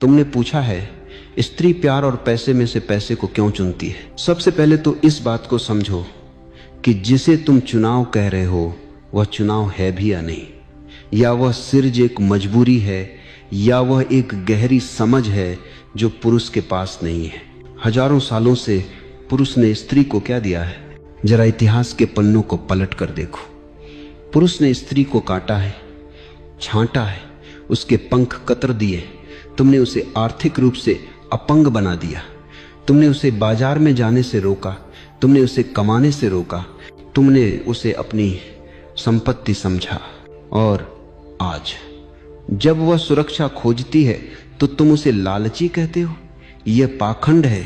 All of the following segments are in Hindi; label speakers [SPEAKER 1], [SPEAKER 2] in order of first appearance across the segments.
[SPEAKER 1] तुमने पूछा है स्त्री प्यार और पैसे में से पैसे को क्यों चुनती है। सबसे पहले तो इस बात को समझो कि जिसे तुम चुनाव कह रहे हो वह चुनाव है भी या नहीं, या वह सिर्फ एक मजबूरी है, या वह एक गहरी समझ है जो पुरुष के पास नहीं है। हजारों सालों से पुरुष ने स्त्री को क्या दिया है, जरा इतिहास के पन्नों को पलट कर देखो। पुरुष ने स्त्री को काटा है, छांटा है, उसके पंख कतर दिए। तुमने उसे आर्थिक रूप से अपंग बना दिया। तुमने उसे बाजार में जाने से रोका, तुमने उसे कमाने से रोका, तुमने उसे अपनी संपत्ति समझा। और आज जब वह सुरक्षा खोजती है तो तुम उसे लालची कहते हो। यह पाखंड है,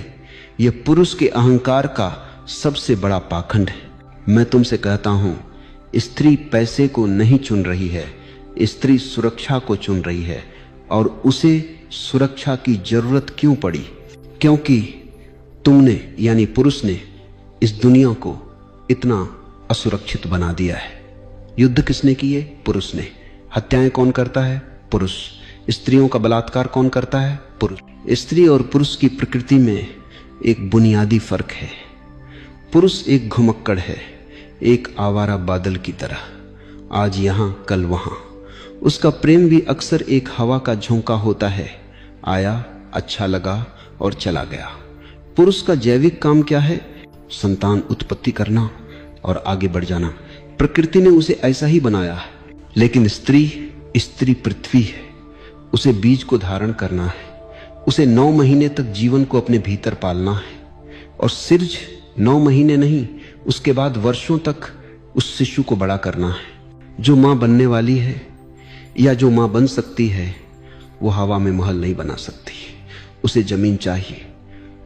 [SPEAKER 1] यह पुरुष के अहंकार का सबसे बड़ा पाखंड है। मैं तुमसे कहता हूं, स्त्री पैसे को नहीं चुन रही है, स्त्री सुरक्षा को चुन रही है। और उसे सुरक्षा की जरूरत क्यों पड़ी? क्योंकि तुमने यानी पुरुष ने इस दुनिया को इतना असुरक्षित बना दिया है। युद्ध किसने किए? पुरुष ने। हत्याएं कौन करता है? पुरुष। स्त्रियों का बलात्कार कौन करता है? पुरुष। स्त्री और पुरुष की प्रकृति में एक बुनियादी फर्क है। पुरुष एक घुमक्कड़ है, एक आवारा बादल की तरह, आज यहां कल वहां। उसका प्रेम भी अक्सर एक हवा का झोंका होता है, आया, अच्छा लगा और चला गया। पुरुष का जैविक काम क्या है? संतान उत्पत्ति करना और आगे बढ़ जाना। प्रकृति ने उसे ऐसा ही बनाया है। लेकिन स्त्री पृथ्वी है, उसे बीज को धारण करना है, उसे 9 महीने तक जीवन को अपने भीतर पालना है। और सिर्फ 9 महीने नहीं, उसके बाद वर्षों तक उस शिशु को बड़ा करना है। जो मां बनने वाली है या जो मां बन सकती है वो हवा में महल नहीं बना सकती। उसे जमीन चाहिए,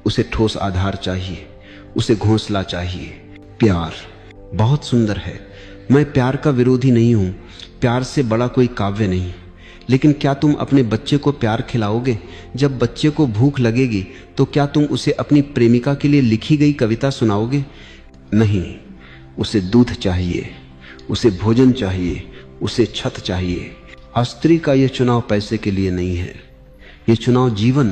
[SPEAKER 1] उसे ठोस आधार चाहिए, उसे घोंसला चाहिए। प्यार बहुत सुंदर है, मैं प्यार का विरोधी नहीं हूं, प्यार से बड़ा कोई काव्य नहीं। लेकिन क्या तुम अपने बच्चे को प्यार खिलाओगे? जब बच्चे को भूख लगेगी तो क्या तुम उसे अपनी प्रेमिका के लिए लिखी गई कविता सुनाओगे? नहीं, उसे दूध चाहिए, उसे भोजन चाहिए, उसे छत चाहिए। स्त्री का यह चुनाव पैसे के लिए नहीं है, यह चुनाव जीवन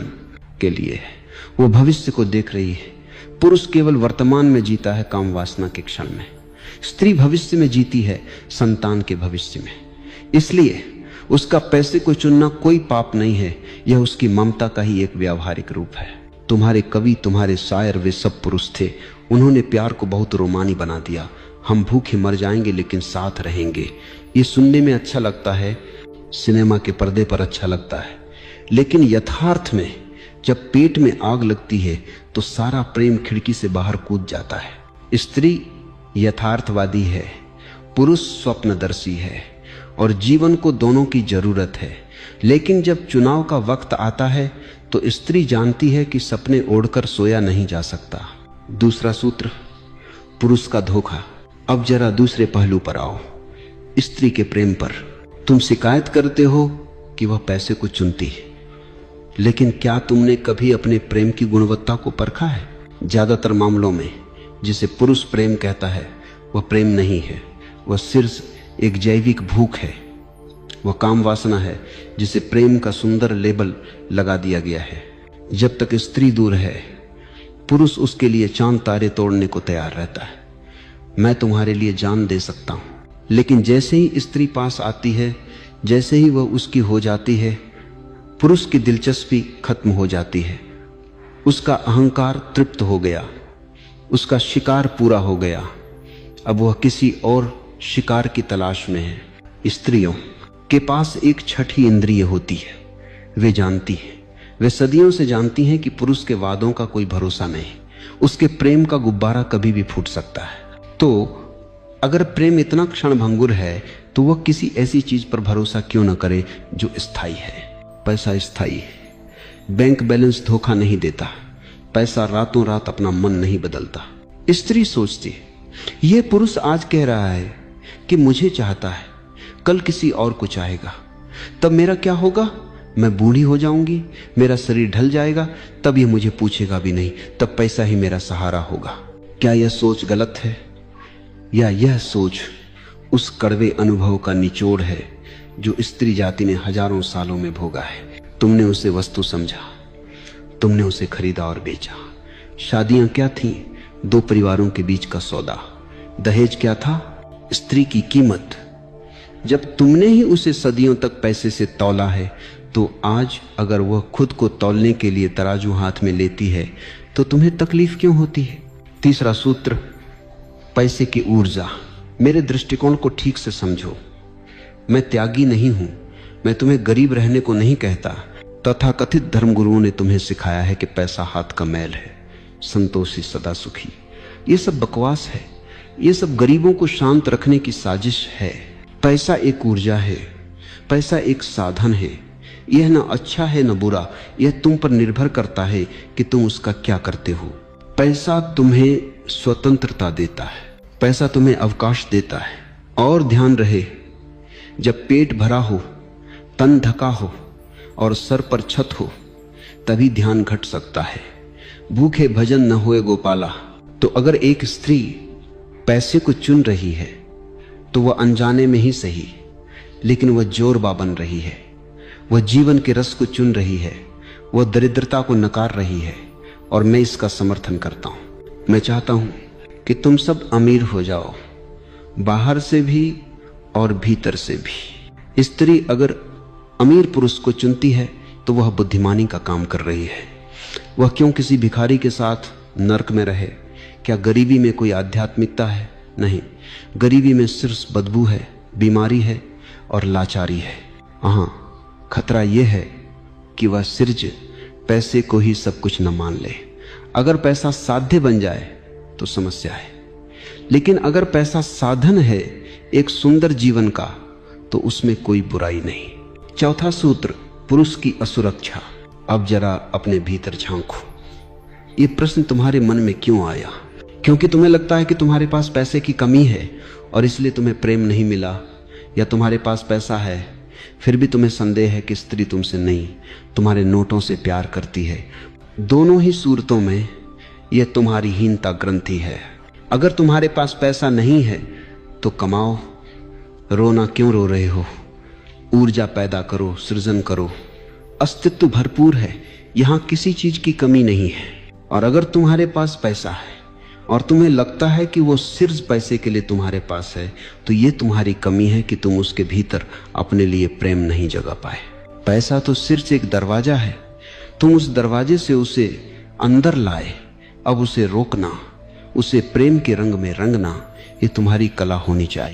[SPEAKER 1] के लिए है। वो भविष्य को देख रही है। पुरुष केवल वर्तमान में जीता है, काम वासना के क्षण में। स्त्री भविष्य में जीती है, संतान के भविष्य में। इसलिए उसका पैसे को चुनना कोई पाप नहीं है, यह उसकी ममता का ही एक व्यावहारिक रूप है। तुम्हारे कवि, तुम्हारे शायर, वे सब पुरुष थे। उन्होंने प्यार को बहुत रोमानी बना दिया। हम भूखे मर जाएंगे लेकिन साथ रहेंगे। ये सुनने में अच्छा लगता है, सिनेमा के पर्दे पर अच्छा लगता है, लेकिन यथार्थ में जब पेट में आग लगती है तो सारा प्रेम खिड़की से बाहर कूद जाता है। स्त्री यथार्थवादी है, पुरुष स्वप्नदर्शी है, और जीवन को दोनों की जरूरत है। लेकिन जब चुनाव का वक्त आता है तो स्त्री जानती है कि सपने ओढ़कर सोया नहीं जा सकता। दूसरा सूत्र, पुरुष का धोखा। अब जरा दूसरे पहलू पर आओ, स्त्री के प्रेम पर। तुम शिकायत करते हो कि वह पैसे को चुनती है, लेकिन क्या तुमने कभी अपने प्रेम की गुणवत्ता को परखा है? ज्यादातर मामलों में जिसे पुरुष प्रेम कहता है वह प्रेम नहीं है, वह सिर्फ एक जैविक भूख है, वह काम वासना है जिसे प्रेम का सुंदर लेबल लगा दिया गया है। जब तक स्त्री दूर है, पुरुष उसके लिए चांद तारे तोड़ने को तैयार रहता है। मैं तुम्हारे लिए जान दे सकता हूं, लेकिन जैसे ही स्त्री पास आती है, जैसे ही वह उसकी हो जाती है, पुरुष की दिलचस्पी खत्म हो जाती है। उसका अहंकार तृप्त हो गया, उसका शिकार पूरा हो गया। अब वह किसी और शिकार की तलाश में है। स्त्रियों के पास एक छठी इंद्रिय होती है, वे जानती हैं, वे सदियों से जानती हैं कि पुरुष के वादों का कोई भरोसा नहीं, उसके प्रेम का गुब्बारा कभी भी फूट सकता है। तो अगर प्रेम इतना क्षणभंगुर है तो वह किसी ऐसी चीज पर भरोसा क्यों न करे जो स्थायी है। पैसा स्थायी है, बैंक बैलेंस धोखा नहीं देता, पैसा रातों रात अपना मन नहीं बदलता। स्त्री सोचती है, यह पुरुष आज कह रहा है कि मुझे चाहता है, कल किसी और को चाहेगा, तब मेरा क्या होगा? मैं बूढ़ी हो जाऊंगी, मेरा शरीर ढल जाएगा, तब ये मुझे पूछेगा भी नहीं, तब पैसा ही मेरा सहारा होगा। क्या यह सोच गलत है, या यह सोच उस कड़वे अनुभव का निचोड़ है जो स्त्री जाति ने हजारों सालों में भोगा है? तुमने उसे वस्तु समझा, तुमने उसे खरीदा और बेचा। शादियां क्या थीं? दो परिवारों के बीच का सौदा। दहेज क्या था? स्त्री की कीमत। जब तुमने ही उसे सदियों तक पैसे से तौला है, तो आज अगर वह खुद को तौलने के लिए तराजू हाथ में लेती है तो तुम्हें तकलीफ क्यों होती है? तीसरा सूत्र, पैसे की ऊर्जा। मेरे दृष्टिकोण को ठीक से समझो। मैं त्यागी नहीं हूं, मैं तुम्हें गरीब रहने को नहीं कहता। तथाकथित धर्मगुरुओं ने तुम्हें सिखाया है कि पैसा हाथ का मैल है, संतोषी सदा सुखी। ये सब बकवास है, ये सब गरीबों को शांत रखने की साजिश है। पैसा एक ऊर्जा है, पैसा एक साधन है। यह न अच्छा है न बुरा, यह तुम पर निर्भर करता है कि तुम उसका क्या करते हो। पैसा तुम्हें स्वतंत्रता देता है, पैसा तुम्हें अवकाश देता है। और ध्यान रहे, जब पेट भरा हो, तन ढका हो और सर पर छत हो, तभी ध्यान घट सकता है। भूखे भजन न होए गोपाला। तो अगर एक स्त्री पैसे को चुन रही है तो वह अनजाने में ही सही, लेकिन वह जोरबा बन रही है। वह जीवन के रस को चुन रही है, वह दरिद्रता को नकार रही है, और मैं इसका समर्थन करता हूं। मैं चाहता हूं कि तुम सब अमीर हो जाओ, बाहर से भी और भीतर से भी। स्त्री अगर अमीर पुरुष को चुनती है तो वह बुद्धिमानी का काम कर रही है। वह क्यों किसी भिखारी के साथ नरक में रहे? क्या गरीबी में कोई आध्यात्मिकता है? नहीं, गरीबी में सिर्फ बदबू है, बीमारी है और लाचारी है। हाँ, खतरा यह है कि वह सिर्ज पैसे को ही सब कुछ न मान ले। अगर पैसा साध्य बन जाए तो समस्या है, लेकिन अगर पैसा साधन है एक सुंदर जीवन का, तो उसमें कोई बुराई नहीं। चौथा सूत्र, पुरुष की असुरक्षा। अब जरा अपने भीतर झांको। ये प्रश्न तुम्हारे मन में क्यों आया? क्योंकि तुम्हें लगता है कि तुम्हारे पास पैसे की कमी है और इसलिए तुम्हें प्रेम नहीं मिला, या तुम्हारे पास पैसा है फिर भी तुम्हें संदेह है कि स्त्री तुमसे नहीं, तुम्हारे नोटों से प्यार करती है। दोनों ही सूरतों में यह तुम्हारी हीनता ग्रंथि है। अगर तुम्हारे पास पैसा नहीं है तो कमाओ। रोना क्यों रो रहे हो? ऊर्जा पैदा करो, सृजन करो। अस्तित्व भरपूर है, यहां किसी चीज की कमी नहीं है। और अगर तुम्हारे पास पैसा है और तुम्हें लगता है कि वो सिर्फ पैसे के लिए तुम्हारे पास है, तो ये तुम्हारी कमी है कि तुम उसके भीतर अपने लिए प्रेम नहीं जगा पाए। पैसा तो सिर्फ एक दरवाजा है, तुम उस दरवाजे से उसे अंदर लाए। अब उसे रोकना, उसे प्रेम के रंग में रंगना, ये तुम्हारी कला होनी चाहिए।